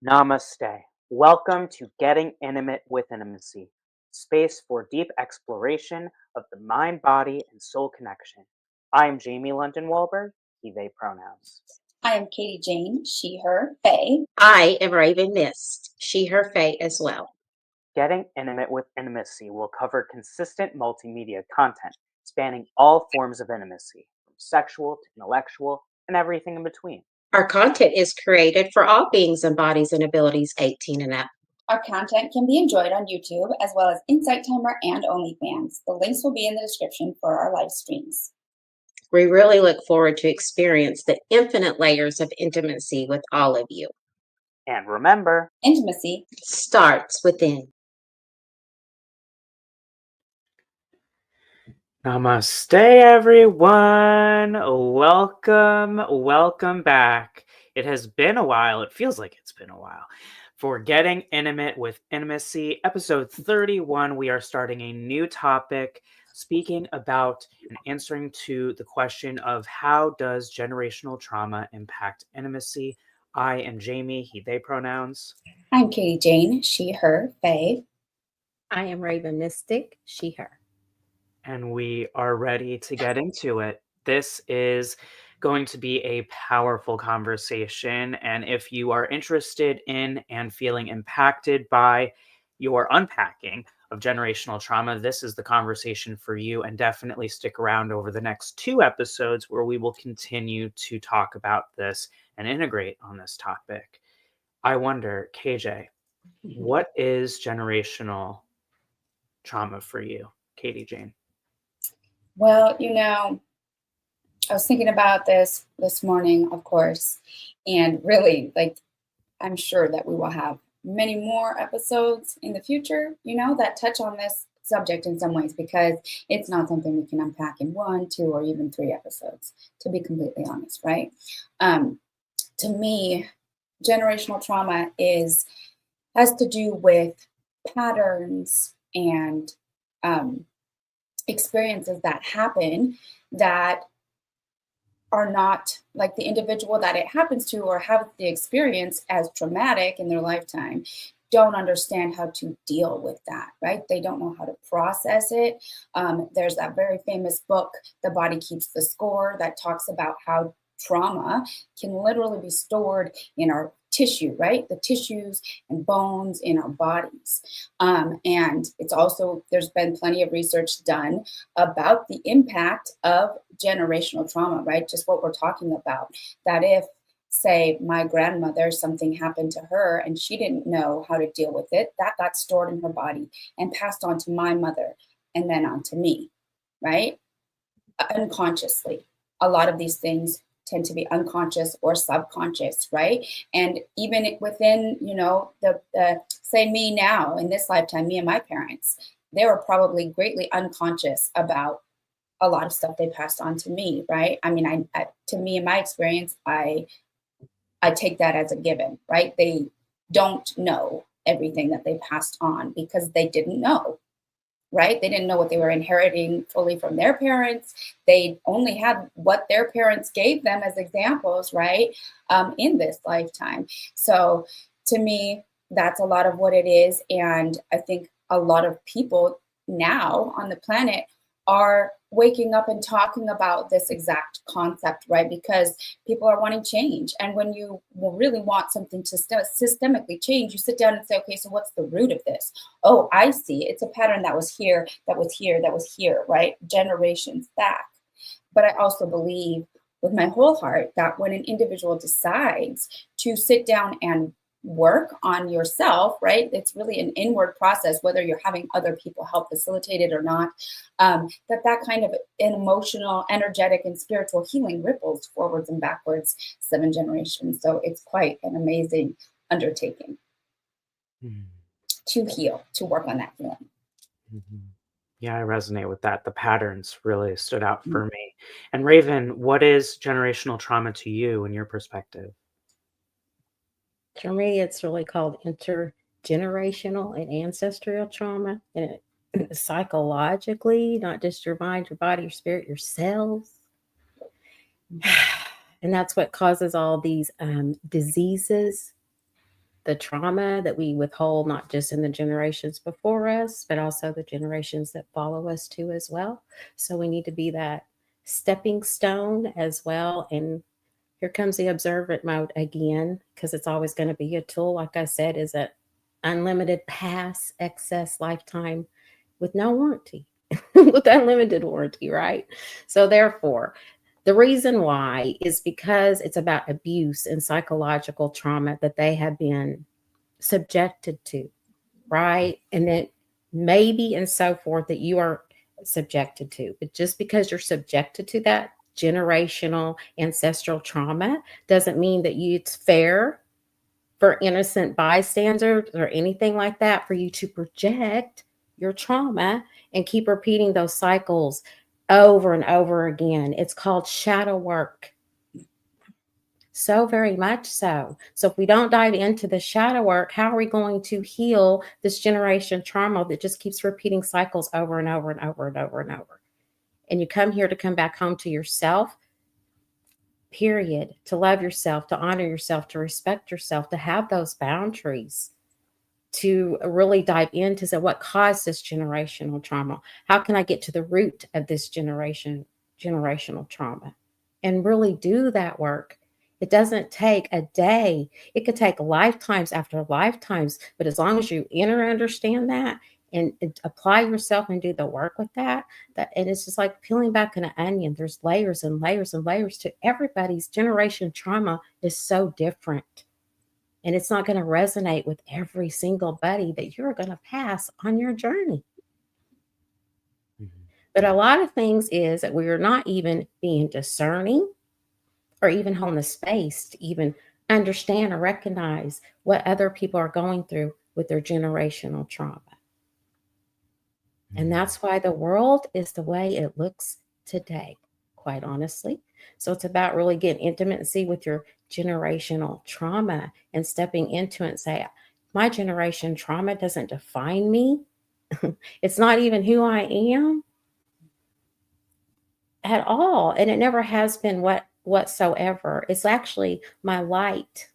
Namaste. Welcome to Getting Intimate with Intimacy, space for deep exploration of the mind, body, and soul connection. I am Jamie London Wollberg, he, they pronouns. I am Katie Jayne, she, her, they. I am Raven Mist, she, her, Faye as well. Getting Intimate with Intimacy will cover consistent multimedia content spanning all forms of intimacy, from sexual to intellectual and everything in between. Our content is created for all beings and bodies and abilities 18 and up. Our content can be enjoyed on YouTube as well as InsightTimer and OnlyFans. The links will be in the description for our live streams. We really look forward to experience the infinite layers of intimacy with all of you. And remember, Intimacy starts within. Namaste, everyone. Welcome back. It has been a while. It feels like it's been a while. For Getting Intimate with Intimacy, episode 31, we are starting a new topic, speaking about and answering to the question of how does generational trauma impact intimacy? I am Jamie, he, they pronouns. I'm Katie Jayne, she, her, they. I am Raven Mystic, she, her. And we are ready to get into it. This is going to be a powerful conversation. And if you are interested in and feeling impacted by your unpacking of generational trauma, this is the conversation for you. And definitely stick around over the next 2 episodes where we will continue to talk about this and integrate on this topic. I wonder, KJ, what is generational trauma for you, Katie Jayne? Well, I was thinking about this morning, of course, and really, I'm sure that we will have many more episodes in the future, that touch on this subject in some ways, because it's not something we can unpack in 1, 2, or even 3 episodes, to be completely honest, right? To me, generational trauma has to do with patterns and experiences that happen that are not like the individual that it happens to or have the experience as traumatic in their lifetime don't understand how to deal with that, right? They don't know how to process it. There's that very famous book, The Body Keeps the Score, that talks about how trauma can literally be stored in our tissue, right? The tissues and bones in our bodies. And it's also, there's been plenty of research done about the impact of generational trauma, right? Just what we're talking about, that if, say, my grandmother, something happened to her and she didn't know how to deal with it, that got stored in her body and passed on to my mother and then on to me, right? Unconsciously. A lot of these things tend to be unconscious or subconscious, right? And even within, the say me now in this lifetime, me and my parents, they were probably greatly unconscious about a lot of stuff they passed on to me, right? I mean, to me, in my experience, I take that as a given, right? They don't know everything that they passed on because they didn't know, right? They didn't know what they were inheriting fully from their parents. They only had what their parents gave them as examples, right? In this lifetime. So to me, that's a lot of what it is. And I think a lot of people now on the planet are waking up and talking about this exact concept, right? Because people are wanting change. And when you really want something to systemically change, you sit down and say, okay, so what's the root of this? Oh, I see. It's a pattern that was here, right? Generations back. But I also believe with my whole heart that when an individual decides to sit down and work on yourself, right? It's really an inward process, whether you're having other people help facilitate it or not, that kind of an emotional, energetic, and spiritual healing ripples forwards and backwards 7 generations. So it's quite an amazing undertaking to heal, to work on that healing. Mm-hmm. Yeah, I resonate with that. The patterns really stood out for me. And Raven, what is generational trauma to you in your perspective? For me, it's really called intergenerational and ancestral trauma. And psychologically, not just your mind, your body, your spirit, your cells. And that's what causes all these diseases the trauma that we withhold, not just in the generations before us, but also the generations that follow us too as well. So we need to be that stepping stone as well. And here comes the observant mode again, because it's always going to be a tool. Like I said, is an unlimited pass excess lifetime with no warranty, with unlimited warranty, right? So therefore, the reason why is because it's about abuse and psychological trauma that they have been subjected to, right? And then maybe and so forth that you are subjected to. But just because you're subjected to that generational ancestral trauma doesn't mean that it's fair for innocent bystanders or anything like that for you to project your trauma and keep repeating those cycles over and over again. It's called shadow work. So very much so. So if we don't dive into the shadow work, how are we going to heal this generation trauma that just keeps repeating cycles over and over and over and over and over? And you come here to come back home to yourself, period, to love yourself, to honor yourself, to respect yourself, to have those boundaries, to really dive into what caused this generational trauma. How can I get to the root of this generational trauma and really do that work? It doesn't take a day. It could take lifetimes after lifetimes. But as long as you understand that and apply yourself and do the work with that, and it's just like peeling back an onion. There's layers and layers and layers to everybody's generation trauma is so different. And it's not going to resonate with every single buddy that you're going to pass on your journey. But a lot of things is that we are not even being discerning or even holding the space to even understand or recognize what other people are going through with their generational trauma. And that's why the world is the way it looks today, quite honestly. So it's about really getting intimacy with your generational trauma and stepping into it and say, my generation trauma doesn't define me. It's not even who I am at all. And it never has been whatsoever. It's actually my light.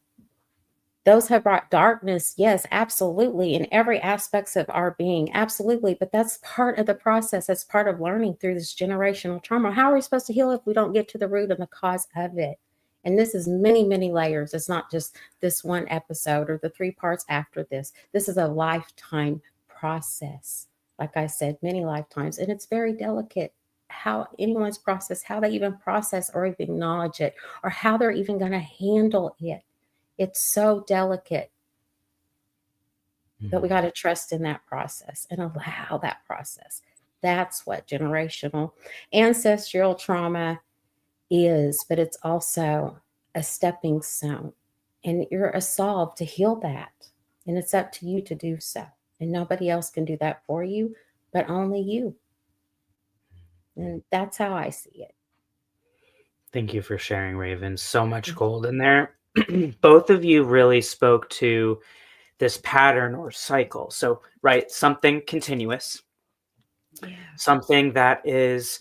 Those have brought darkness, yes, absolutely, in every aspects of our being, absolutely. But that's part of the process. That's part of learning through this generational trauma. How are we supposed to heal if we don't get to the root and the cause of it? And this is many, many layers. It's not just this one episode or the 3 parts after this. This is a lifetime process. Like I said, many lifetimes. And it's very delicate how anyone's process, how they even process or even acknowledge it, or how they're even going to handle it. It's so delicate that we got to trust in that process and allow that process. That's what generational ancestral trauma is, but it's also a stepping stone. And you're a solve to heal that. And it's up to you to do so. And nobody else can do that for you, but only you. And that's how I see it. Thank you for sharing, Raven. So much gold in there. Both of you really spoke to this pattern or cycle. So, right, something continuous, something that is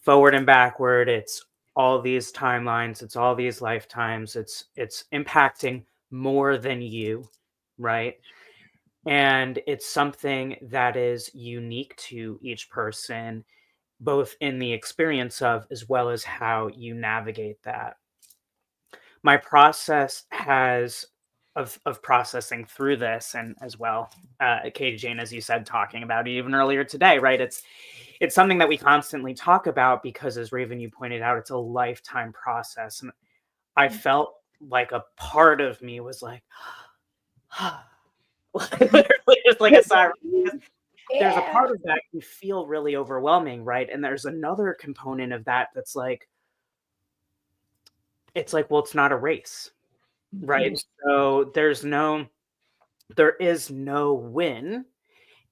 forward and backward. It's all these timelines. It's all these lifetimes. It's impacting more than you, right? And it's something that is unique to each person, both in the experience of as well as how you navigate that. My process has of processing through this, and as well, Katie, Jayne, as you said, talking about it even earlier today, right? It's something that we constantly talk about because, as Raven, you pointed out, it's a lifetime process, and I felt like a part of me was like, literally just like a sigh. There's a part of that you feel really overwhelming, right? And there's another component of that that's like, it's like, well, it's not a race, right? So there is no win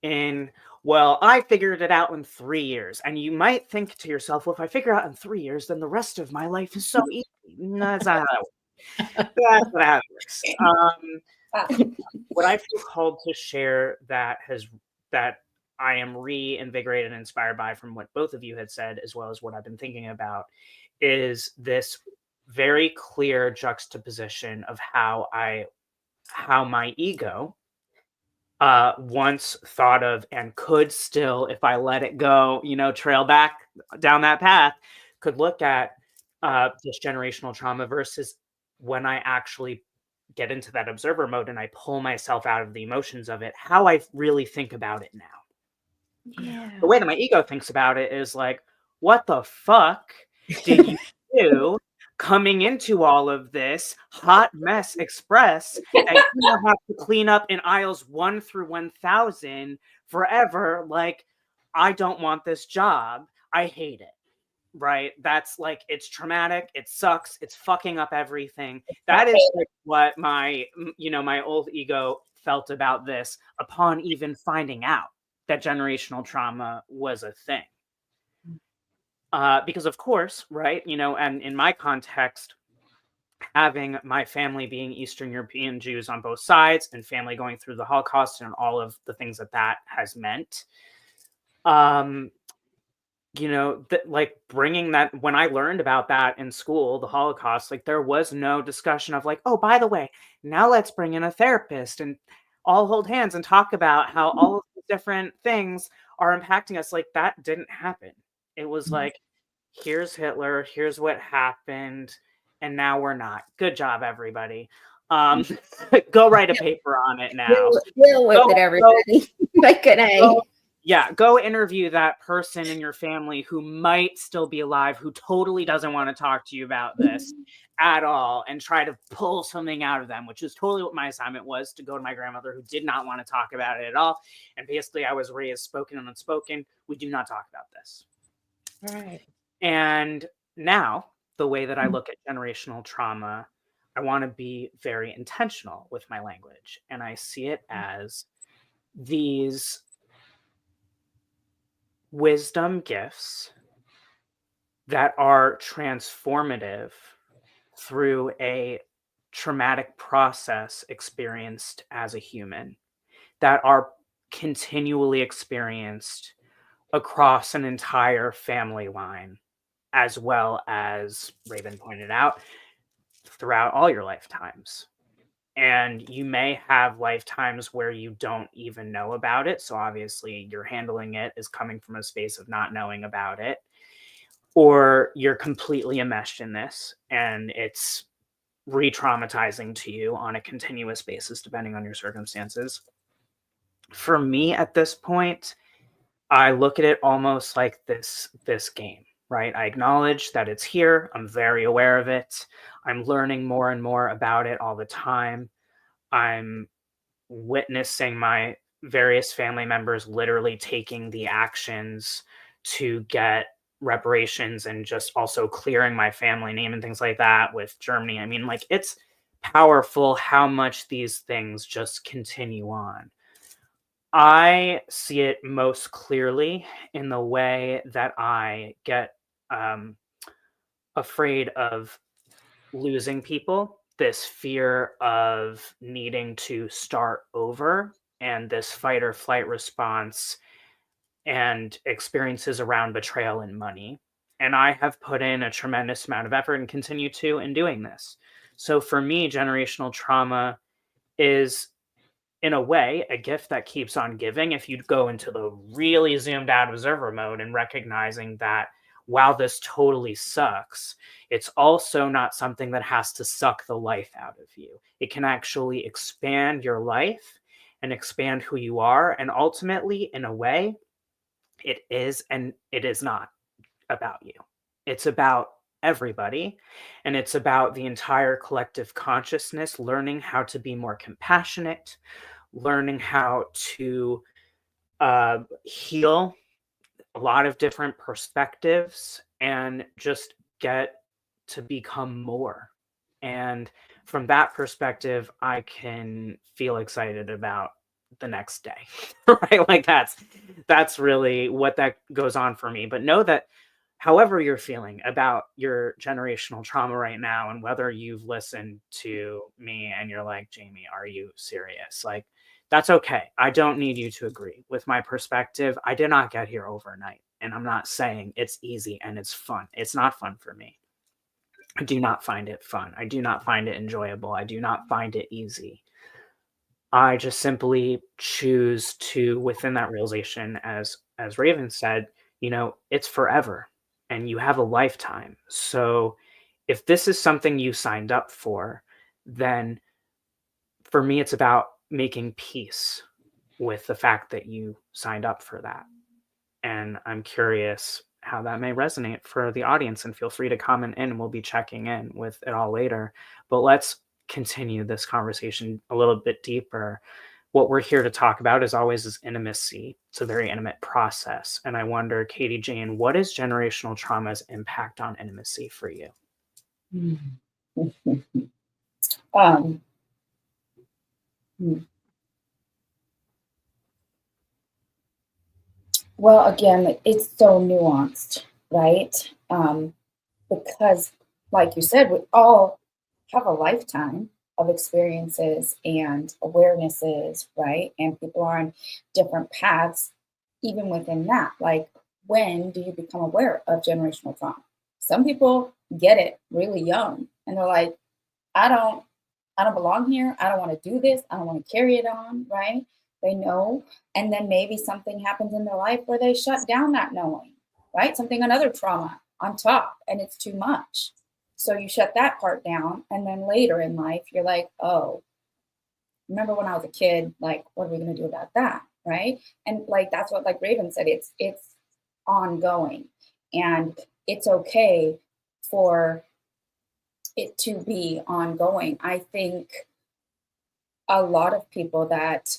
in, well, I figured it out in 3 years. And you might think to yourself, well, if I figure out in 3 years, then the rest of my life is so easy. No, that's not how that works. That's not how it works. What I feel called to share that I am reinvigorated and inspired by from what both of you had said, as well as what I've been thinking about, is this very clear juxtaposition of how I how my ego once thought of and could still, if I let it go, trail back down that path, could look at this generational trauma versus when I actually get into that observer mode and I pull myself out of the emotions of it, how I really think about it now. Yeah. The way that my ego thinks about it is like, what the fuck did you do coming into all of this hot mess express that you now have to clean up in aisles 1 through 1000 forever? Like, I don't want this job. I hate it. Right? That's like, it's traumatic. It sucks. It's fucking up everything. That is like what my old ego felt about this upon even finding out that generational trauma was a thing. Because of course, right, and in my context, having my family being Eastern European Jews on both sides and family going through the Holocaust and all of the things that has meant, like bringing that, when I learned about that in school, the Holocaust, like there was no discussion of like, oh, by the way, now let's bring in a therapist and all hold hands and talk about how all of the different things are impacting us. Like that didn't happen. It was like, here's Hitler, here's what happened, and now we're not. Good job, everybody. Go write a paper on it now. Deal with it, everybody. Make an A. Go interview that person in your family who might still be alive, who totally doesn't want to talk to you about this at all, and try to pull something out of them, which is totally what my assignment was, to go to my grandmother who did not want to talk about it at all. And basically I was raised spoken and unspoken. We do not talk about this. Right. And now the way that I look at generational trauma, I want to be very intentional with my language. And I see it as these wisdom gifts that are transformative through a traumatic process experienced as a human, that are continually experienced across an entire family line, as well as Raven pointed out, throughout all your lifetimes. And you may have lifetimes where you don't even know about it. So obviously you're handling it is coming from a space of not knowing about it. Or you're completely enmeshed in this and it's re-traumatizing to you on a continuous basis, depending on your circumstances. For me at this point, I look at it almost like this game, right? I acknowledge that it's here. I'm very aware of it. I'm learning more and more about it all the time. I'm witnessing my various family members literally taking the actions to get reparations and just also clearing my family name and things like that with Germany. I mean, like, it's powerful how much these things just continue on. I see it most clearly in the way that I get afraid of losing people, this fear of needing to start over, and this fight or flight response and experiences around betrayal and money. And I have put in a tremendous amount of effort and continue to in doing this. So for me, generational trauma is, in a way, a gift that keeps on giving if you go into the really zoomed out observer mode and recognizing that while this totally sucks, it's also not something that has to suck the life out of you. It can actually expand your life and expand who you are. And ultimately, in a way, it is and it is not about you. It's about everybody. And it's about the entire collective consciousness learning how to be more compassionate, learning how to heal a lot of different perspectives and just get to become more. And from that perspective, I can feel excited about the next day, right? Like that's really what that goes on for me. But know that however you're feeling about your generational trauma right now, and whether you've listened to me and you're like, Jamie, are you serious? Like, that's okay. I don't need you to agree with my perspective. I did not get here overnight. And I'm not saying it's easy and it's fun. It's not fun for me. I do not find it fun. I do not find it enjoyable. I do not find it easy. I just simply choose to, within that realization, as Raven said, it's forever and you have a lifetime. So if this is something you signed up for, then for me, it's about making peace with the fact that you signed up for that. And I'm curious how that may resonate for the audience, and feel free to comment in. We'll be checking in with it all later. But let's continue this conversation a little bit deeper. What we're here to talk about, as always, is intimacy. It's a very intimate process. And I wonder, Katie Jayne, what is generational trauma's impact on intimacy for you? Um, hmm. Well, again, it's so nuanced, right? Because, like you said, we all have a lifetime of experiences and awarenesses, right? And people are on different paths, even within that. Like, when do you become aware of generational trauma? Some people get it really young, and they're like, I don't, I don't belong here. I don't want to do this. I don't want to carry it on, right? They know. And then maybe something happens in their life where they shut down that knowing, right? Something, another trauma on top, and it's too much. So you shut that part down. And then later in life, you're like, oh, remember when I was a kid, like, what are we going to do about that? Right. And like, that's what, like Raven said, it's ongoing, and it's okay for it to be ongoing. I think a lot of people that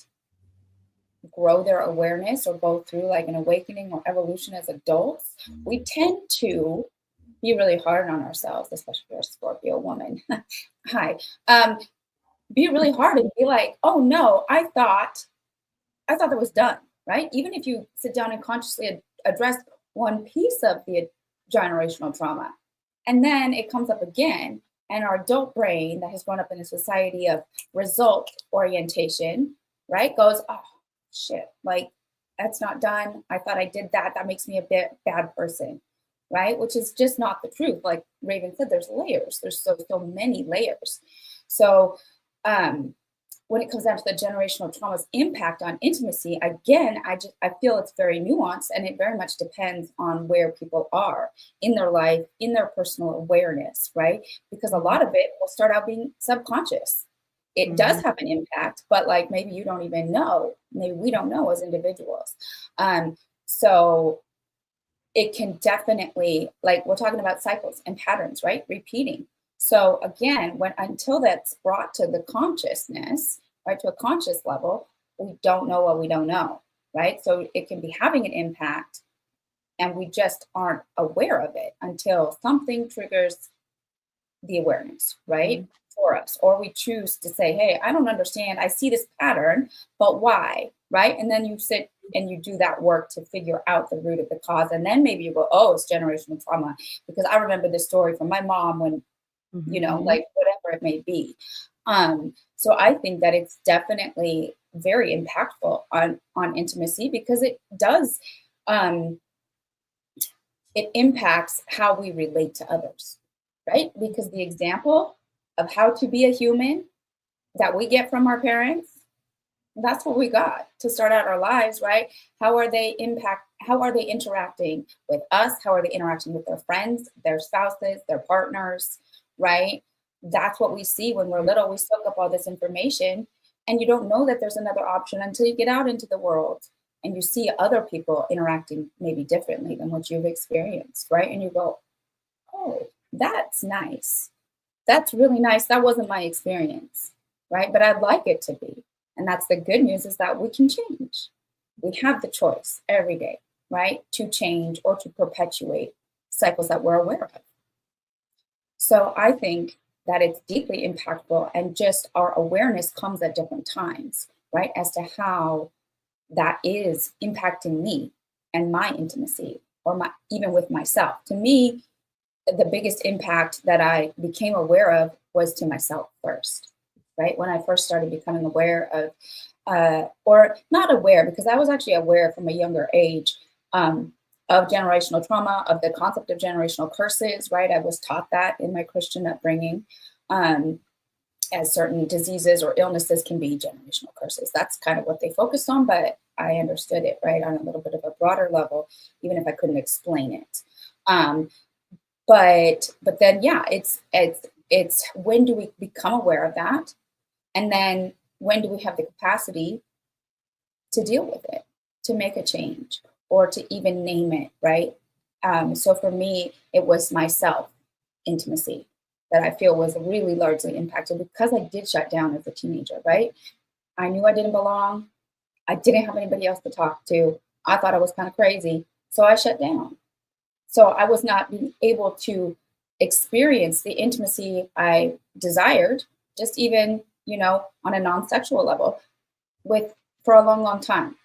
grow their awareness or go through like an awakening or evolution as adults, we tend to be really hard on ourselves, especially if you're a Scorpio woman. Hi. Be really hard and be like, oh no, I thought that was done, right? Even if you sit down and consciously address one piece of the generational trauma, and then it comes up again, and our adult brain that has grown up in a society of result orientation, right, goes, oh shit, like that's not done. I thought I did that. That makes me a bad person, right? Which is just not the truth. Like Raven said, there's layers. There's so many layers. So when it comes down to the generational trauma's impact on intimacy, again, I feel it's very nuanced, and it very much depends on where people are in their life, in their personal awareness, right? Because a lot of it will start out being subconscious. It does have an impact, but like maybe you don't even know. Maybe we don't know as individuals. So it can definitely, like we're talking about cycles and patterns, right? Repeating. So again, until that's brought to the consciousness, right, to a conscious level, we don't know what we don't know, right? So it can be having an impact, and we just aren't aware of it until something triggers the awareness, right, for us. Or we choose to say, hey, I don't understand. I see this pattern, but why, right? And then you sit and you do that work to figure out the root of the cause. And then maybe you go, oh, it's generational trauma, because I remember this story from my mom when, like whatever it may be. So I think that it's definitely very impactful on intimacy, because it does, it impacts how we relate to others, right? Because the example of how to be a human that we get from our parents, that's what we got to start out our lives, right? How are they interacting with us? How are they interacting with their friends, their spouses, their partners, right? That's what we see when we're little. We soak up all this information, and you don't know that there's another option until you get out into the world and you see other people interacting maybe differently than what you've experienced, right? And you go, oh, that's nice. That's really nice. That wasn't my experience, right? But I'd like it to be. And that's the good news, is that we can change. We have the choice every day, right, to change or to perpetuate cycles that we're aware of. So I think that it's deeply impactful, and just our awareness comes at different times, right, as to how that is impacting me and my intimacy, or even with myself. To me, the biggest impact that I became aware of was to myself first, right? When I first started becoming aware of, or not aware, because I was actually aware from a younger age, of generational trauma, of the concept of generational curses, right? I was taught that in my Christian upbringing. as certain diseases or illnesses can be generational curses. That's kind of what they focused on, but I understood it, right, on a little bit of a broader level, even if I couldn't explain it. But then, yeah, it's when do we become aware of that? And then when do we have the capacity to deal with it, to make a change, or to even name it, right? So for me, it was myself intimacy that I feel was really largely impacted because I did shut down as a teenager, right? I knew I didn't belong. I didn't have anybody else to talk to. I thought I was kind of crazy. So I shut down. So I was not being able to experience the intimacy I desired, just even, on a non-sexual level for a long, long time,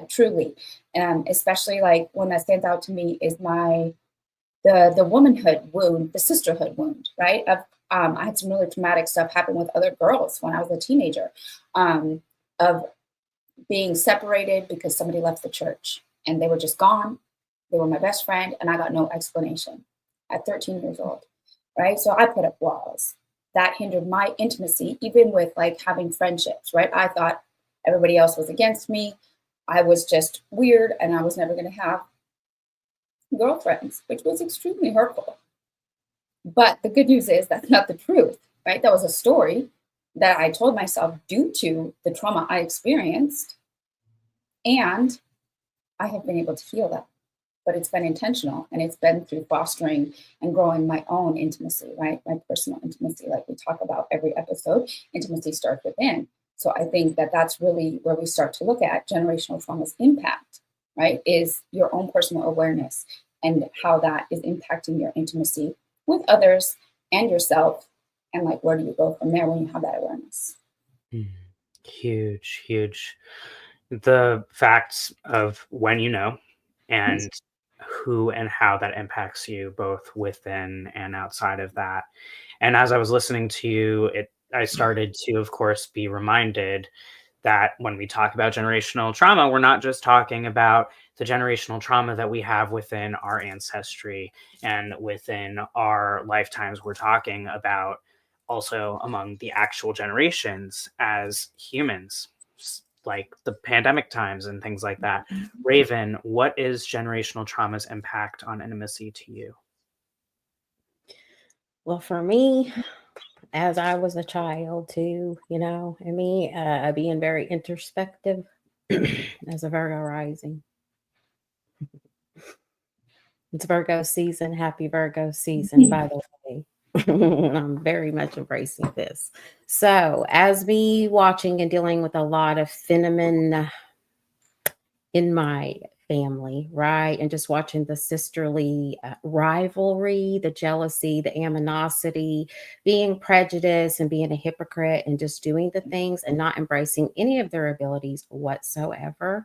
truly. Especially like one that stands out to me is the womanhood wound, the sisterhood wound, right? I had some really traumatic stuff happen with other girls when I was a teenager, of being separated because somebody left the church and they were just gone. They were my best friend and I got no explanation at 13 years old, right? So I put up walls that hindered my intimacy, even with like having friendships, right? I thought everybody else was against me. I was just weird and I was never going to have girlfriends, which was extremely hurtful. But the good news is that's not the truth, right? That was a story that I told myself due to the trauma I experienced. And I have been able to heal that. But it's been intentional, and it's been through fostering and growing my own intimacy, right? My personal intimacy, like we talk about every episode. Intimacy starts within. So I think that that's really where we start to look at generational trauma's impact, right? Is your own personal awareness and how that is impacting your intimacy with others and yourself. And like, where do you go from there when you have that awareness? Huge, huge. The facts of when you know and who and how that impacts you both within and outside of that. And as I was listening to you, I started to, of course, be reminded that when we talk about generational trauma, we're not just talking about the generational trauma that we have within our ancestry and within our lifetimes. We're talking about also among the actual generations as humans, like the pandemic times and things like that. Raven, what is generational trauma's impact on intimacy to you? Well, for me, as I was a child too, and me being very introspective as a Virgo rising. It's Virgo season. Happy Virgo season, by the way. I'm very much embracing this. So, as me watching and dealing with a lot of phenomenon in my family, right? And just watching the sisterly rivalry, the jealousy, the animosity, being prejudiced and being a hypocrite and just doing the things and not embracing any of their abilities whatsoever.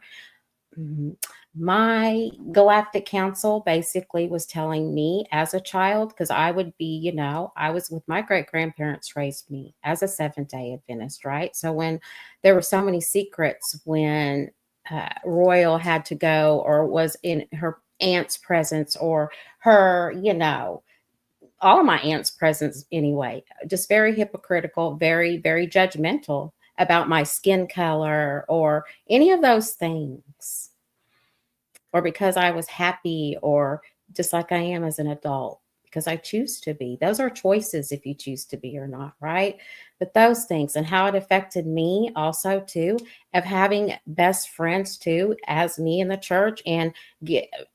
My galactic council basically was telling me as a child, because I would be, I was with my great grandparents raised me as a Seventh-day Adventist, right? So when there were so many secrets when Royal had to go or was in her aunt's presence or her, all of my aunt's presence anyway, just very hypocritical, very, very judgmental about my skin color or any of those things, or because I was happy or just like I am as an adult, because I choose to be. Those are choices if you choose to be or not, right? But those things and how it affected me also too, of having best friends too, as me in the church, and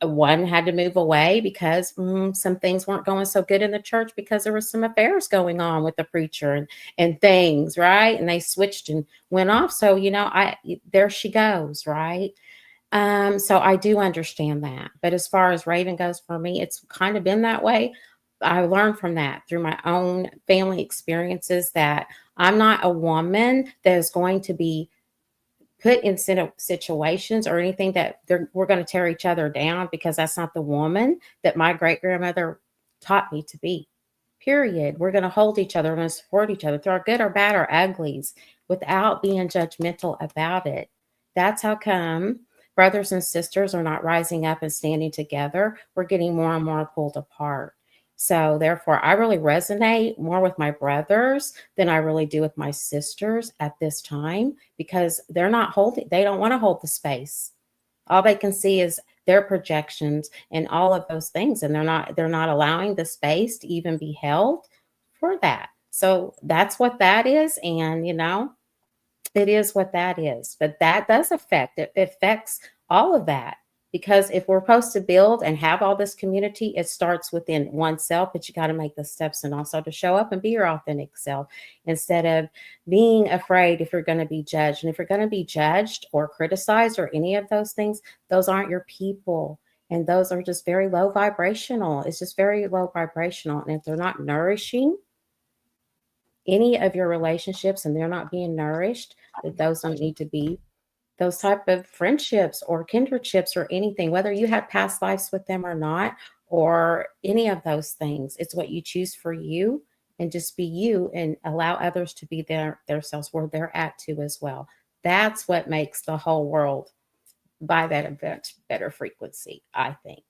one had to move away because some things weren't going so good in the church because there was some affairs going on with the preacher and things, right? And they switched and went off. So, there she goes, right? So I do understand that. But as far as Raven goes, for me, it's kind of been that way. I learned from that through my own family experiences that I'm not a woman that is going to be put in situations or anything that we're going to tear each other down, because that's not the woman that my great grandmother taught me to be. Period. We're going to hold each other. We're going to support each other through our good or bad or uglies without being judgmental about it. That's how come brothers and sisters are not rising up and standing together. We're getting more and more pulled apart. So therefore, I really resonate more with my brothers than I really do with my sisters at this time, because they don't want to hold the space. All they can see is their projections and all of those things, and they're not allowing the space to even be held for that. So that's what that is. And it is what that is. But that does it affects all of that. Because if we're supposed to build and have all this community, it starts within oneself, but you got to make the steps and also to show up and be your authentic self instead of being afraid if you're going to be judged. And if you're going to be judged or criticized or any of those things, those aren't your people. And those are just very low vibrational. It's just very low vibrational. And if they're not nourishing any of your relationships and they're not being nourished, that those don't need to be those type of friendships or kindredships or anything, whether you have past lives with them or not, or any of those things. It's what you choose for you, and just be you and allow others to be themselves where they're at too as well. That's what makes the whole world by that event better frequency, I think.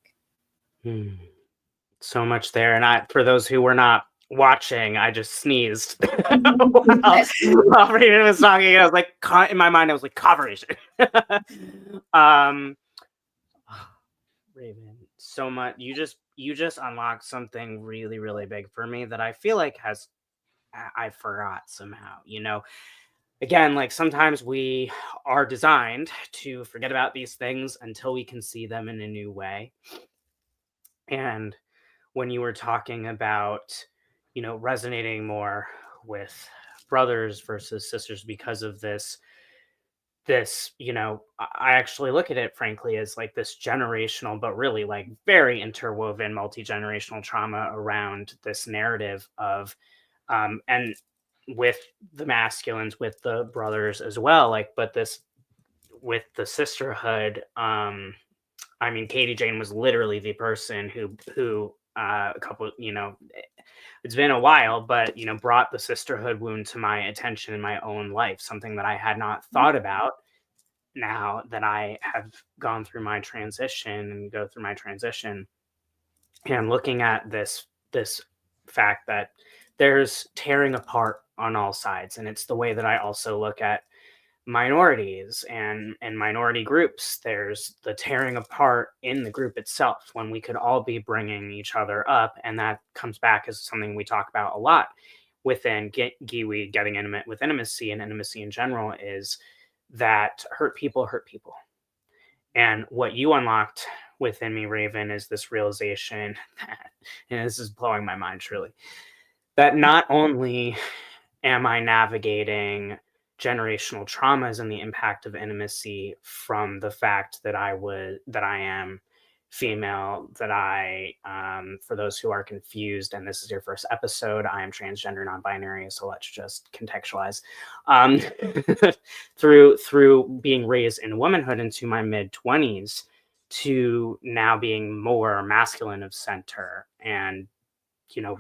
So much there. And for those who were not watching, I just sneezed while Raven was talking. I was like, in my mind, I was like, confirmation. Raven, so much. You just unlocked something really, really big for me that I feel like I forgot somehow. Again, like sometimes we are designed to forget about these things until we can see them in a new way. And when you were talking about, resonating more with brothers versus sisters because of this, I actually look at it frankly as like this generational, but really like very interwoven multi-generational trauma around this narrative of, and with the masculines, with the brothers as well, like, but this with the sisterhood, I mean, Jayne was literally the person who a couple, it's been a while, but, brought the sisterhood wound to my attention in my own life, something that I had not thought about now that I have gone through my transition and go through my transition, and looking at this fact that there's tearing apart on all sides. And it's the way that I also look at minorities and minority groups. There's the tearing apart in the group itself when we could all be bringing each other up. And that comes back as something we talk about a lot within GIWI, getting intimate with intimacy and intimacy in general, is that hurt people. And what you unlocked within me, Raven, is this realization that, and this is blowing my mind truly, that not only am I navigating generational traumas and the impact of intimacy from the fact that I am female, that I, for those who are confused, and this is your first episode, I am transgender, non-binary, so let's just contextualize. Through being raised in womanhood into my mid-20s to now being more masculine of center and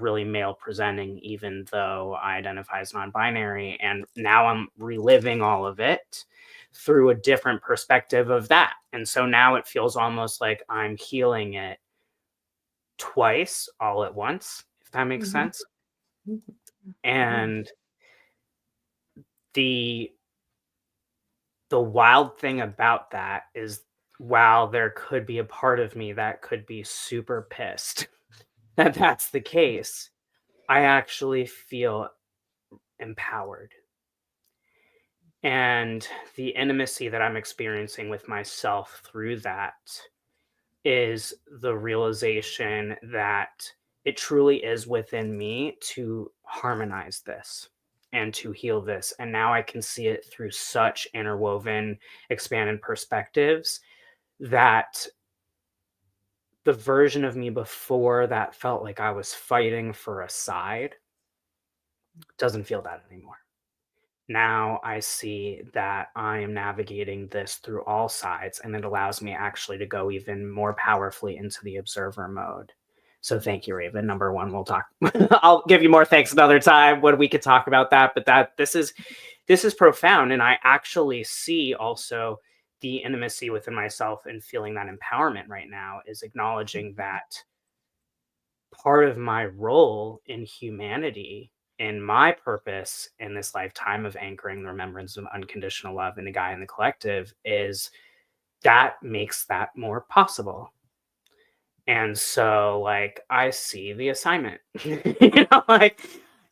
really male presenting, even though I identify as non-binary. And now I'm reliving all of it through a different perspective of that. And so now it feels almost like I'm healing it twice all at once, if that makes sense. And the wild thing about that is, while there could be a part of me that could be super pissed that that's the case, I actually feel empowered. And the intimacy that I'm experiencing with myself through that is the realization that it truly is within me to harmonize this and to heal this. And now I can see it through such interwoven, expanded perspectives that the version of me before that felt like I was fighting for a side doesn't feel that anymore. Now I see that I am navigating this through all sides, and it allows me actually to go even more powerfully into the observer mode. So thank you, Raven. Number one, we'll talk. I'll give you more thanks another time when we could talk about that. But this is profound, and I actually see also the intimacy within myself and feeling that empowerment right now is acknowledging that part of my role in humanity and my purpose in this lifetime of anchoring the remembrance of unconditional love in the Gaia and the collective is that makes that more possible. And so, like, I see the assignment, like,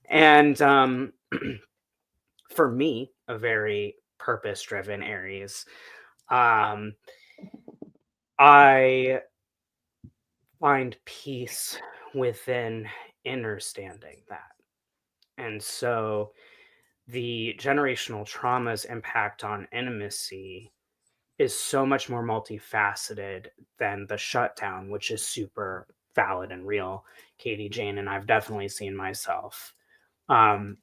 and for me, a very purpose-driven Aries, um, I find peace within understanding that. And so the generational trauma's impact on intimacy is so much more multifaceted than the shutdown, which is super valid and real. Katie, Jayne, and I've definitely seen myself um,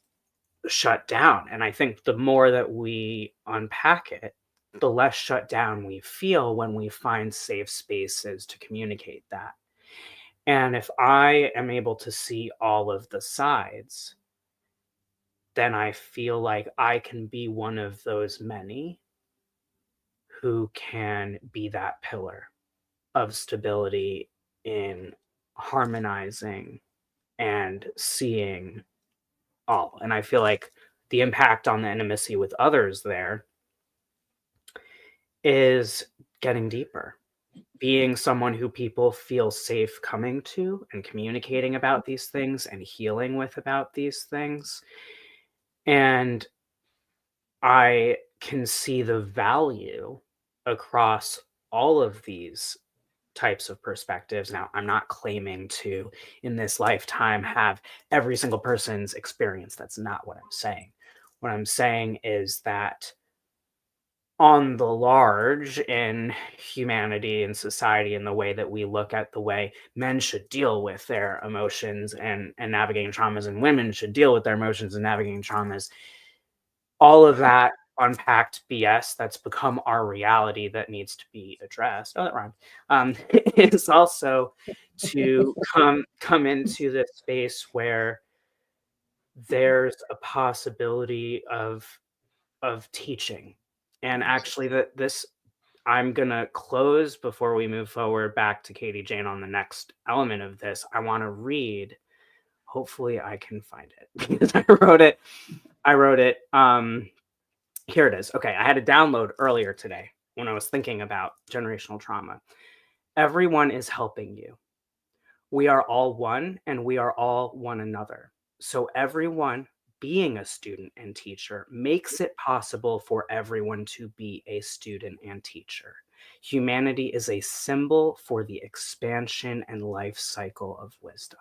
shut down. And I think the more that we unpack it, the less shut down we feel when we find safe spaces to communicate that. And if I am able to see all of the sides, then I feel like I can be one of those many who can be that pillar of stability in harmonizing and seeing all. And I feel like the impact on the intimacy with others there is getting deeper. Being someone who people feel safe coming to and communicating about these things and healing with about these things. And I can see the value across all of these types of perspectives. Now, I'm not claiming to, in this lifetime, have every single person's experience. That's not what I'm saying. What I'm saying is that on the large in humanity and society and the way that we look at the way men should deal with their emotions and navigating traumas, and women should deal with their emotions and navigating traumas, all of that unpacked BS that's become our reality that needs to be addressed. Oh, that rhymed. Is also to come into this space where there's a possibility of teaching. And actually, that this I'm gonna close before we move forward back to Katie, Jayne, on the next element of this. I want to read. Hopefully, I can find it because I wrote it. Here it is. Okay, I had a download earlier today when I was thinking about generational trauma. Everyone is helping you. We are all one and we are all one another. So everyone being a student and teacher makes it possible for everyone to be a student and teacher. Humanity is a symbol for the expansion and life cycle of wisdom.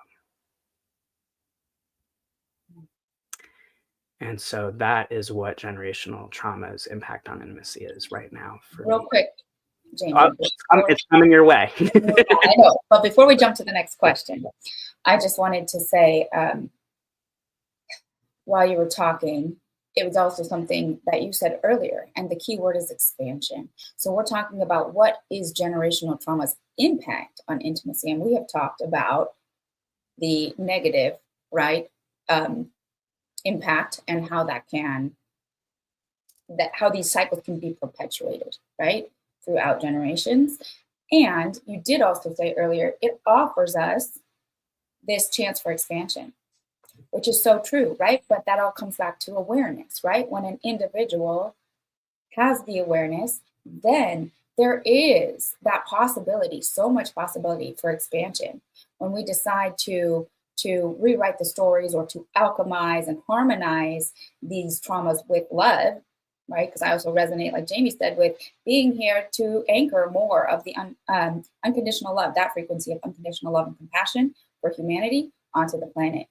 And so that is what generational trauma's impact on intimacy is right now for Real me. quick, Jamie. It's coming your way. I know, but before we jump to the next question, I just wanted to say, while you were talking, it was also something that you said earlier, and the key word is expansion. So we're talking about what is generational trauma's impact on intimacy, and we have talked about the negative, right, impact and how how these cycles can be perpetuated, right, throughout generations. And you did also say earlier, it offers us this chance for expansion, which is so true, right? But that all comes back to awareness, right? When an individual has the awareness, then there is that possibility, so much possibility for expansion. When we decide to rewrite the stories or to alchemize and harmonize these traumas with love, right? Because I also resonate, like Jamie said, with being here to anchor more of the unconditional love, that frequency of unconditional love and compassion for humanity onto the planet.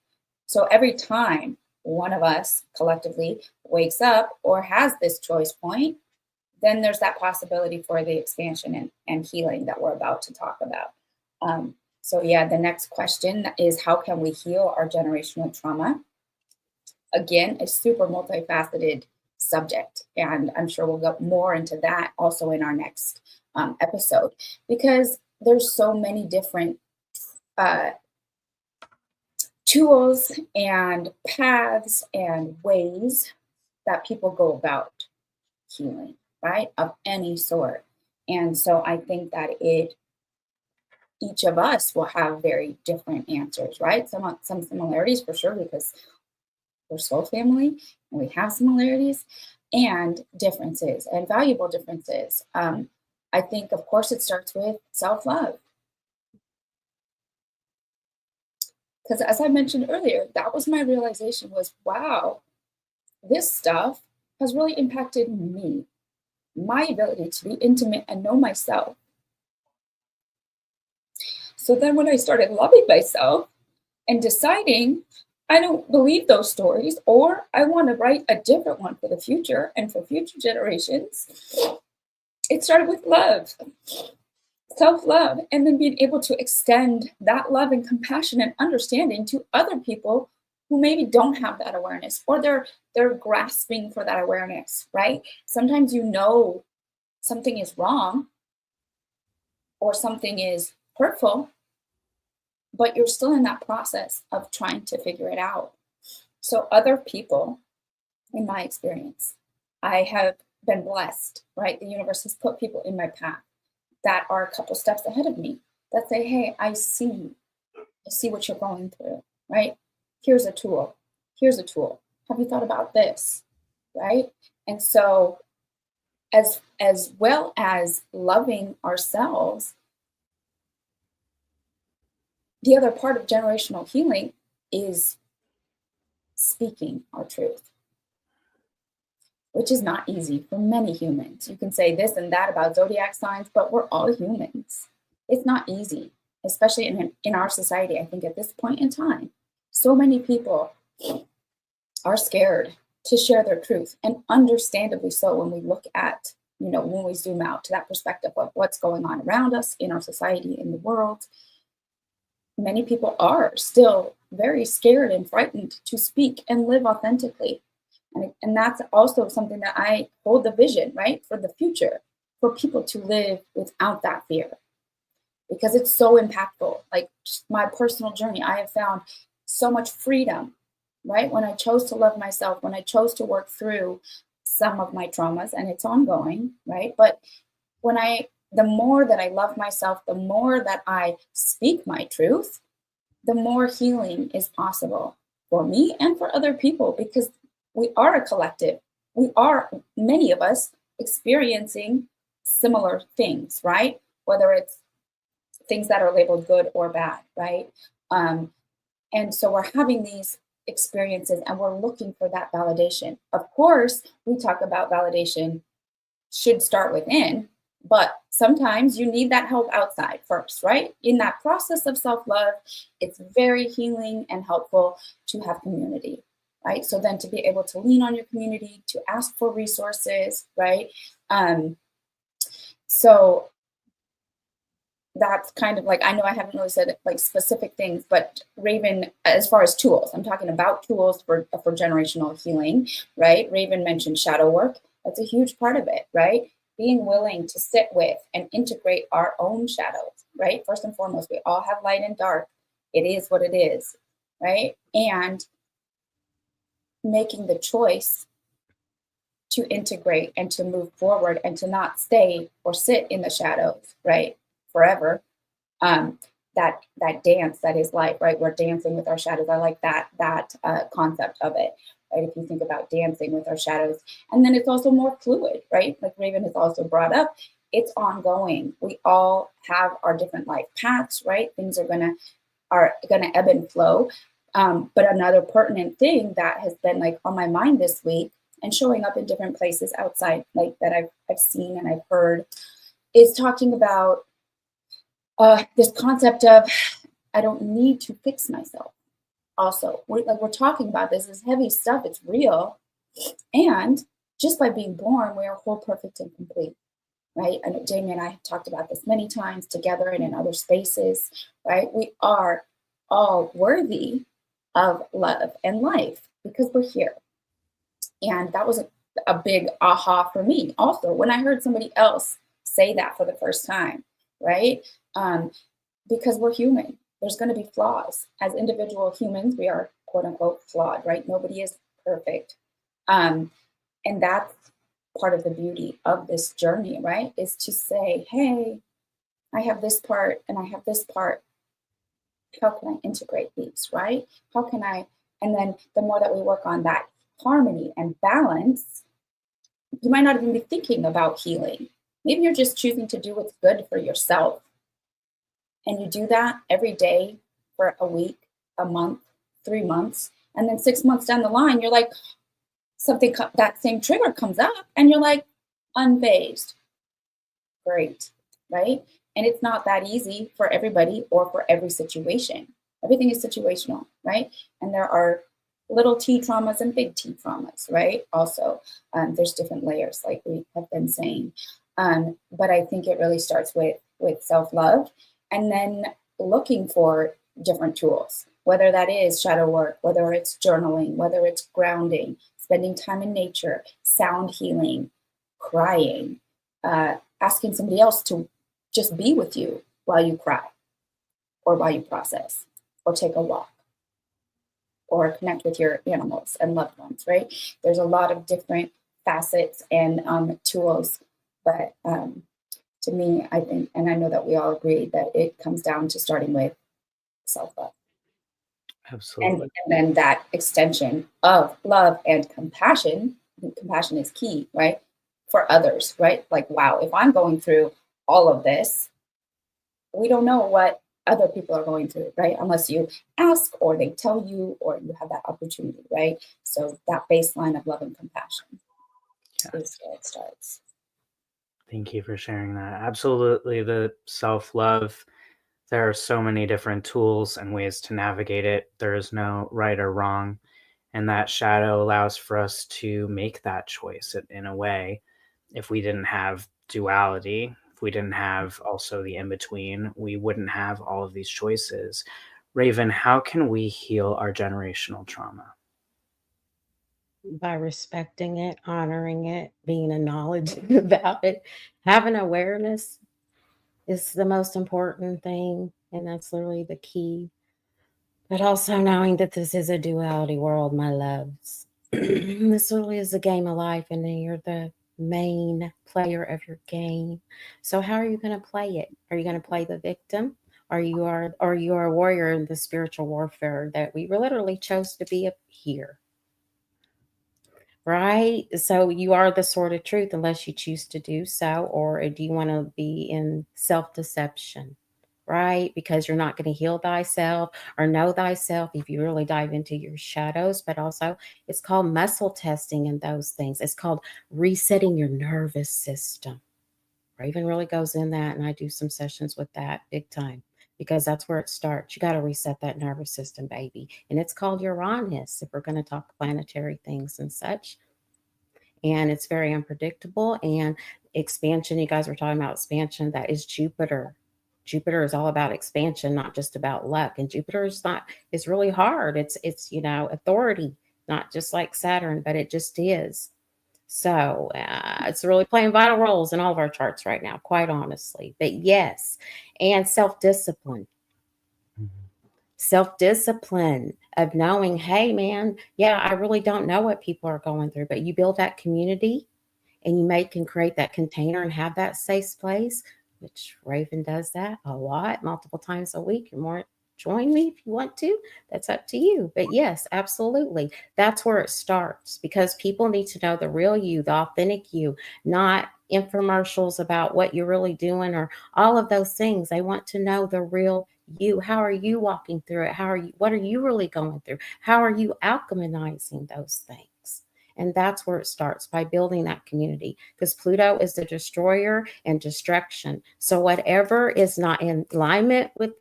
So every time one of us collectively wakes up or has this choice point, then there's that possibility for the expansion and healing that we're about to talk about. So yeah, the next question is, how can we heal our generational trauma? Again, a super multifaceted subject, and I'm sure we'll get more into that also in our next episode, because there's so many different tools and paths and ways that people go about healing, right, of any sort. And so I think that it each of us will have very different answers, right? Some similarities for sure, because we're soul family and we have similarities, and differences, and valuable differences. I think, of course, it starts with self-love. Because as I mentioned earlier, that was my realization was, wow, this stuff has really impacted me, my ability to be intimate and know myself. So then when I started loving myself and deciding I don't believe those stories, or I want to write a different one for the future and for future generations, it started with love, self-love, and then being able to extend that love and compassion and understanding to other people who maybe don't have that awareness, or they're grasping for that awareness, right? Sometimes you know something is wrong or something is hurtful, but you're still in that process of trying to figure it out. So other people, in my experience, I have been blessed, right? The universe has put people in my path that are a couple steps ahead of me that say, hey, I see what you're going through, right? Here's a tool. Here's a tool. Have you thought about this, right? And so as well as loving ourselves, the other part of generational healing is speaking our truth, which is not easy for many humans. You can say this and that about zodiac signs, but we're all humans. It's not easy, especially in our society. I think at this point in time, so many people are scared to share their truth, and understandably so when we look at, when we zoom out to that perspective of what's going on around us in our society, in the world. Many people are still very scared and frightened to speak and live authentically. And that's also something that I hold the vision, right, for the future, for people to live without that fear, because it's so impactful. Like my personal journey, I have found so much freedom, right? When I chose to love myself, when I chose to work through some of my traumas, and it's ongoing, right? But the more that I love myself, the more that I speak my truth, the more healing is possible for me and for other people, because we are a collective. We are, many of us, experiencing similar things, right? Whether it's things that are labeled good or bad, right? And so we're having these experiences and we're looking for that validation. Of course, we talk about validation should start within, but sometimes you need that help outside first, right? In that process of self-love, it's very healing and helpful to have community, right? So then to be able to lean on your community, to ask for resources, right? So that's kind of like, I know I haven't really said like specific things, but Raven, as far as tools, I'm talking about tools for generational healing, right? Raven mentioned shadow work. That's a huge part of it, right? Being willing to sit with and integrate our own shadows, right? First and foremost, we all have light and dark. It is what it is, right? And making the choice to integrate and to move forward and to not stay or sit in the shadows, right? Forever. That dance that is life, right? We're dancing with our shadows. I like that concept of it, right? If you think about dancing with our shadows, and then it's also more fluid, right? Like Raven has also brought up, it's ongoing. We all have our different life paths, right? Things are gonna ebb and flow. But another pertinent thing that has been like on my mind this week and showing up in different places outside, like that I've seen and I've heard, is talking about this concept of I don't need to fix myself. Also, we're talking about this is heavy stuff. It's real, and just by being born, we are whole, perfect, and complete, right? I know Jamie and I have talked about this many times together and in other spaces, right? We are all worthy of love and life because we're here, and that was a big aha for me. Also, when I heard somebody else say that for the first time, right? Because we're human. There's going to be flaws. As individual humans, we are quote unquote flawed, right? Nobody is perfect. And that's part of the beauty of this journey, right? Is to say, hey, I have this part and I have this part. How can I integrate these, right? How can I, and then the more that we work on that harmony and balance, you might not even be thinking about healing. Maybe you're just choosing to do what's good for yourself. And you do that every day for a week, a month, 3 months. And then 6 months down the line, you're like, that same trigger comes up and you're like, unfazed. Great, right? And it's not that easy for everybody or for every situation. Everything is situational, right? And there are little t traumas and big T traumas, right? Also, there's different layers, like we have been saying. But I think it really starts with self-love, and then looking for different tools, whether that is shadow work, whether it's journaling, whether it's grounding, spending time in nature, sound healing, crying, asking somebody else to just be with you while you cry, or while you process, or take a walk, or connect with your animals and loved ones, right? There's a lot of different facets and tools, but to me, I think, and I know that we all agree, that it comes down to starting with self-love. Absolutely. And then that extension of love and compassion. Compassion is key, right? For others, right? Like, wow, if I'm going through all of this, we don't know what other people are going through, right? Unless you ask, or they tell you, or you have that opportunity, right? So that baseline of love and compassion is where it starts. Thank you for sharing that. Absolutely, the self-love, there are so many different tools and ways to navigate it. There is no right or wrong. And that shadow allows for us to make that choice in a way. If we didn't have duality, if we didn't have also the in between, we wouldn't have all of these choices. Raven, how can we heal our generational trauma? By respecting it, honoring it, being knowledgeable about it, having awareness is the most important thing. And that's literally the key. But also knowing that this is a duality world, my loves. This really is a game of life, and then you're the main player of your game. So how are you going to play it? Are you going to play the victim? Or you are a warrior in the spiritual warfare that we literally chose to be up here? Right? So you are the sword of truth unless you choose to do so, or do you want to be in self-deception? Right? Because you're not going to heal thyself or know thyself if you really dive into your shadows. But also, it's called muscle testing and those things. It's called resetting your nervous system. Raven really goes in that, and I do some sessions with that big time, because that's where it starts. You got to reset that nervous system, baby. And it's called Uranus, if we're going to talk planetary things and such. And it's very unpredictable. And expansion, you guys were talking about expansion, that is Jupiter. Jupiter is all about expansion, not just about luck. And Jupiter is really hard. It's authority, not just like Saturn, but it just is. So it's really playing vital roles in all of our charts right now, quite honestly. But yes, and self-discipline. Self-discipline of knowing, hey, man, yeah, I really don't know what people are going through, but you build that community, and you can create that container and have that safe place, which Raven does that a lot, multiple times a week. You're more join me if you want to. That's up to you. But yes, absolutely. That's where it starts, because people need to know the real you, the authentic you, not infomercials about what you're really doing or all of those things. They want to know the real you. How are you walking through it? What are you really going through? How are you alchemizing those things? And that's where it starts, by building that community, because Pluto is the destroyer and destruction. So whatever is not in alignment with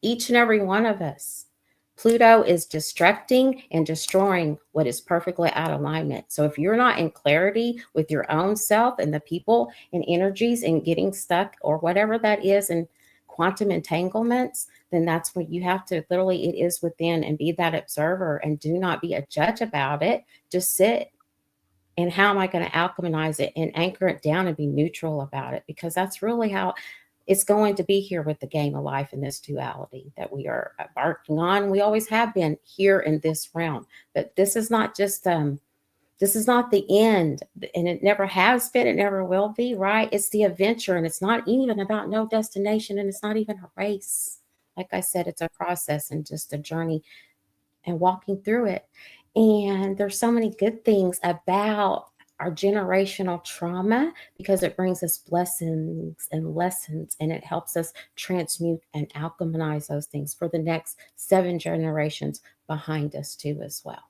each and every one of us, Pluto is destructing and destroying what is perfectly out of alignment. So if you're not in clarity with your own self and the people and energies and getting stuck or whatever that is in quantum entanglements, then that's what you have to literally, it is within, and be that observer, and do not be a judge about it. Just sit. And how am I going to alchemize it and anchor it down and be neutral about it? Because that's really how it's going to be here with the game of life in this duality that we are embarking on. We always have been here in this realm. But this is not just This is not the end, and it never has been, it never will be, right? It's the adventure, and it's not even about no destination, and it's not even a race. Like I said, it's a process and just a journey and walking through it. And there's so many good things about our generational trauma because it brings us blessings and lessons, and it helps us transmute and alchemize those things for the next 7 generations behind us too as well.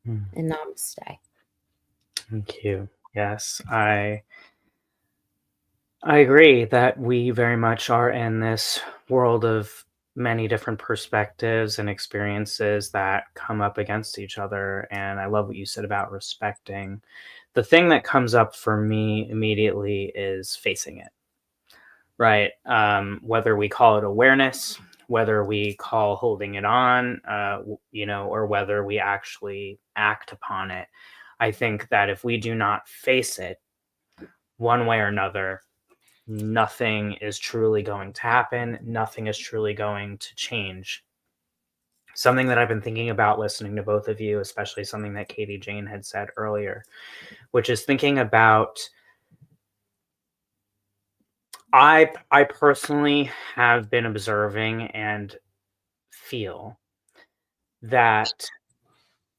And namaste. Thank you. Yes, I agree that we very much are in this world of many different perspectives and experiences that come up against each other. And I love what you said about respecting. The thing that comes up for me immediately is facing it, right? Whether we call it awareness, whether we call holding it on, or whether we actually act upon it. I think that if we do not face it one way or another, nothing is truly going to happen. Nothing is truly going to change. Something that I've been thinking about listening to both of you, especially something that Katie Jayne had said earlier, which is thinking about, I personally have been observing and feel that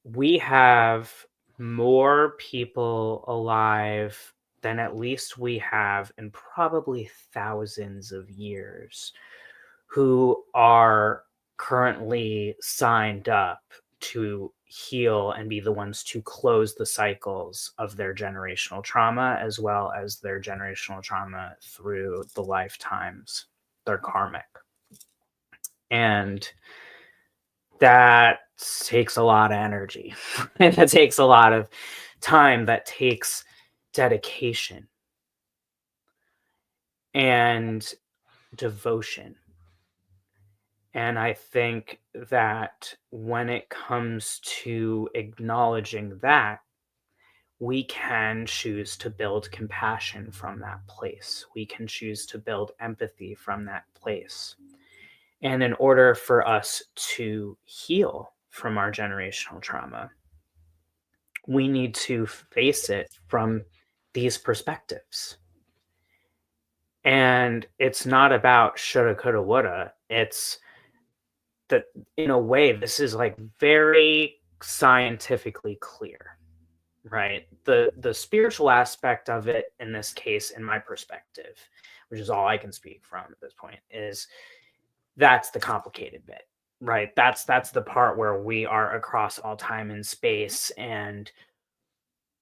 we have more people alive than at least we have in probably thousands of years who are currently signed up to heal and be the ones to close the cycles of their generational trauma, as well as their generational trauma through the lifetimes, their karmic. And that takes a lot of energy. And that takes a lot of time. That takes dedication and devotion. And I think that when it comes to acknowledging that, we can choose to build compassion from that place. We can choose to build empathy from that place. And in order for us to heal from our generational trauma, we need to face it from these perspectives. And it's not about shoulda, coulda, woulda. It's that, in a way, this is like very scientifically clear, right? The spiritual aspect of it, in this case, in my perspective, which is all I can speak from at this point, is that's the complicated bit, right? That's the part where we are across all time and space, and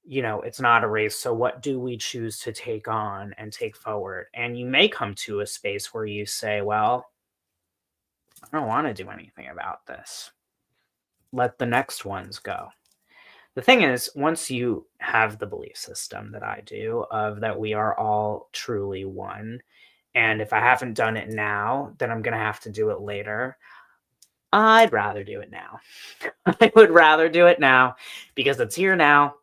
it's not a race. So what do we choose to take on and take forward? And you may come to a space where you say, well, I don't want to do anything about this. Let the next ones go. The thing is, once you have the belief system that I do, of that we are all truly one, and if I haven't done it now, then I'm going to have to do it later, I'd rather do it now. I would rather do it now because it's here now.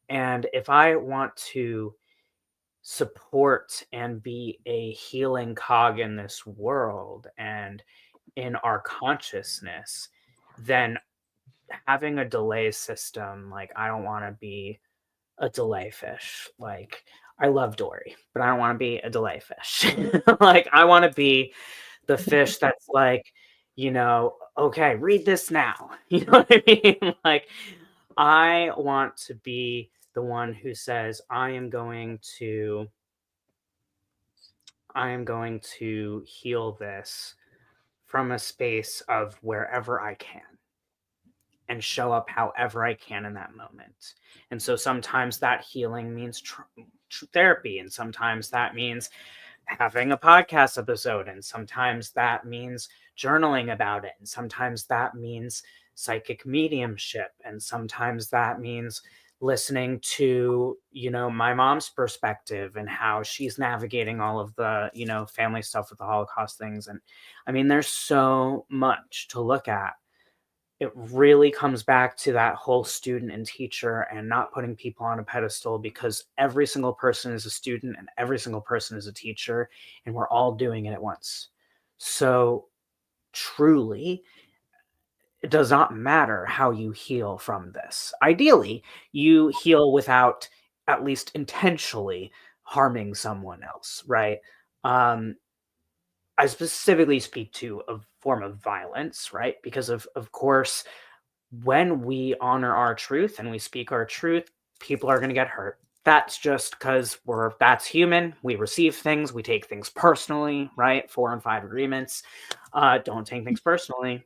And if I want to support and be a healing cog in this world and in our consciousness, then having a delay system, like, I don't want to be a delay fish. Like, I love Dory, but I don't want to be a delay fish. Like, I want to be the fish that's like, okay, read this now. You know what I mean? Like, I want to be the one who says, I am going to heal this from a space of wherever I can and show up however I can in that moment. And so sometimes that healing means therapy, and sometimes that means having a podcast episode, and sometimes that means journaling about it, and sometimes that means psychic mediumship, and sometimes that means listening to my mom's perspective and how she's navigating all of the family stuff with the Holocaust things. And I mean, there's so much to look at. It really comes back to that whole student and teacher, and not putting people on a pedestal, because every single person is a student and every single person is a teacher, and we're all doing it at once. So truly, it does not matter how you heal from this. Ideally, you heal without at least intentionally harming someone else, right? Um, I specifically speak to a form of violence, right? Because of course, when we honor our truth and we speak our truth, people are going to get hurt. That's just because that's human. We receive things, we take things personally, right? 4 and 5 agreements. Don't take things personally.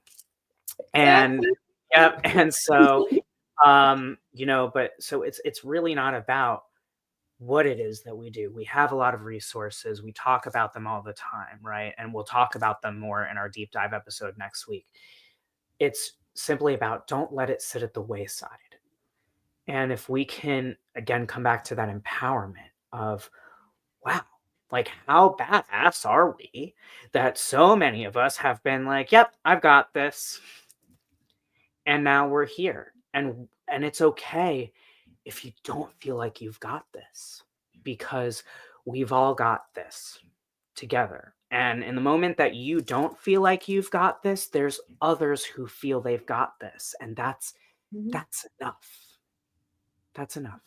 And Exactly. yeah, and so but so it's really not about what it is that we do. We have a lot of resources. We talk about them all the time, right? And we'll talk about them more in our deep dive episode next week. It's simply about don't let it sit at the wayside. And if we can again come back to that empowerment of, wow, like how badass are we that so many of us have been like, yep, I've got this. And now we're here. And it's okay if you don't feel like you've got this, because we've all got this together. And in the moment that you don't feel like you've got this, there's others who feel they've got this, and that's enough. That's enough.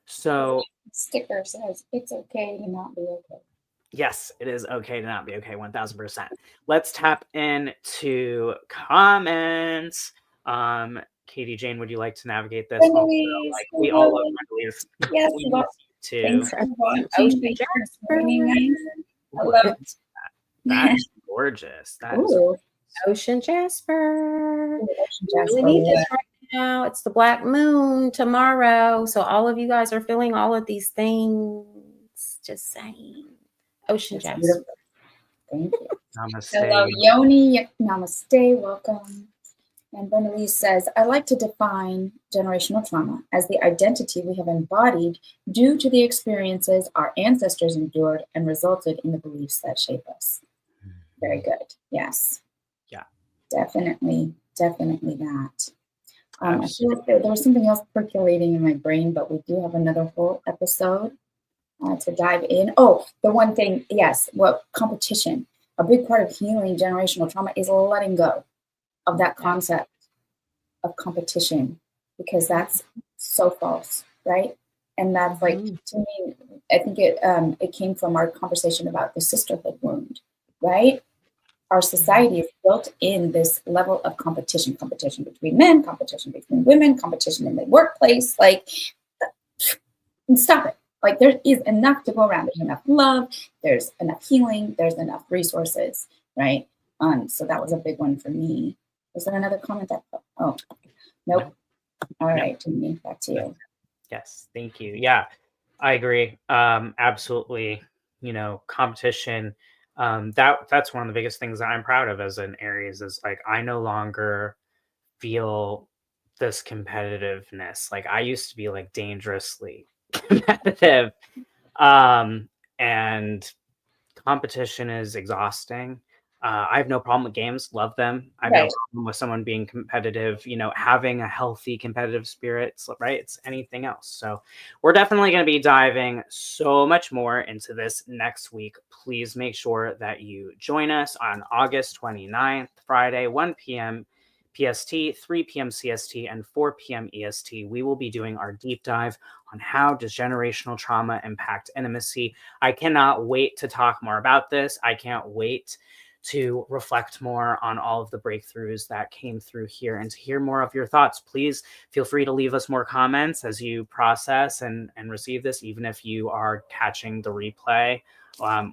So Sticker says it's okay to not be okay. yes, it is okay to not be okay, 1000%. Let's tap into comments. Katie, Jayne, would you like to navigate this? Also, like, we all love Gwendolyn's. Yes, We love you too. thanks for watching. Ocean Thanks for Jasper. joining us. I love it. That's gorgeous. That is Ooh, Ocean Jasper. Ocean We really Jasper, need yeah. this right now. It's the black moon tomorrow. So all of you guys are feeling all of these things. Just saying. Ocean That's Jasper. beautiful. Thank you. Namaste. Hello, Yoni. Namaste. Welcome. And Bernalise says, I like to define generational trauma as the identity we have embodied due to the experiences our ancestors endured and resulted in the beliefs that shape us. Very good. Yes. Yeah. Definitely that. I feel like there was something else percolating in my brain, but we do have another whole episode to dive in. Oh, the one thing, yes, competition. A big part of healing generational trauma is letting go of that concept of competition, because that's so false, right? And that's like, to me, I think it came from our conversation about the sisterhood wound, right? Our society is built in this level of competition between men, competition between women, competition in the workplace. Like, stop it. Like, there is enough to go around. There's enough love. There's enough healing. There's enough resources, right? So that was a big one for me. Was there another comment that? Oh, nope. All right, Jamie, back to you. Yes, thank you. Yeah, I agree. Absolutely. Competition. That's one of the biggest things that I'm proud of as an Aries is like I no longer feel this competitiveness. Like I used to be like dangerously competitive. And competition is exhausting. I have no problem with games, love them. I have no problem with someone being competitive, having a healthy competitive spirit, right? It's anything else. So we're definitely going to be diving so much more into this next week. Please make sure that you join us on August 29th, Friday, 1 p.m. PST, 3 p.m. CST, and 4 p.m. EST. We will be doing our deep dive on how does generational trauma impact intimacy. I cannot wait to talk more about this. I can't wait to reflect more on all of the breakthroughs that came through here and to hear more of your thoughts. Please feel free to leave us more comments as you process and receive this, even if you are catching the replay.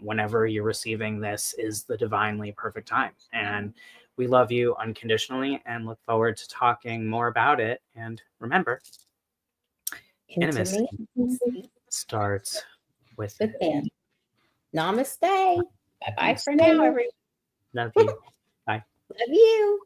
Whenever you're receiving this is the divinely perfect time. And we love you unconditionally and look forward to talking more about it. And remember, intimacy starts within. Namaste. Bye-bye for now, everyone. Love you. Bye. Love you.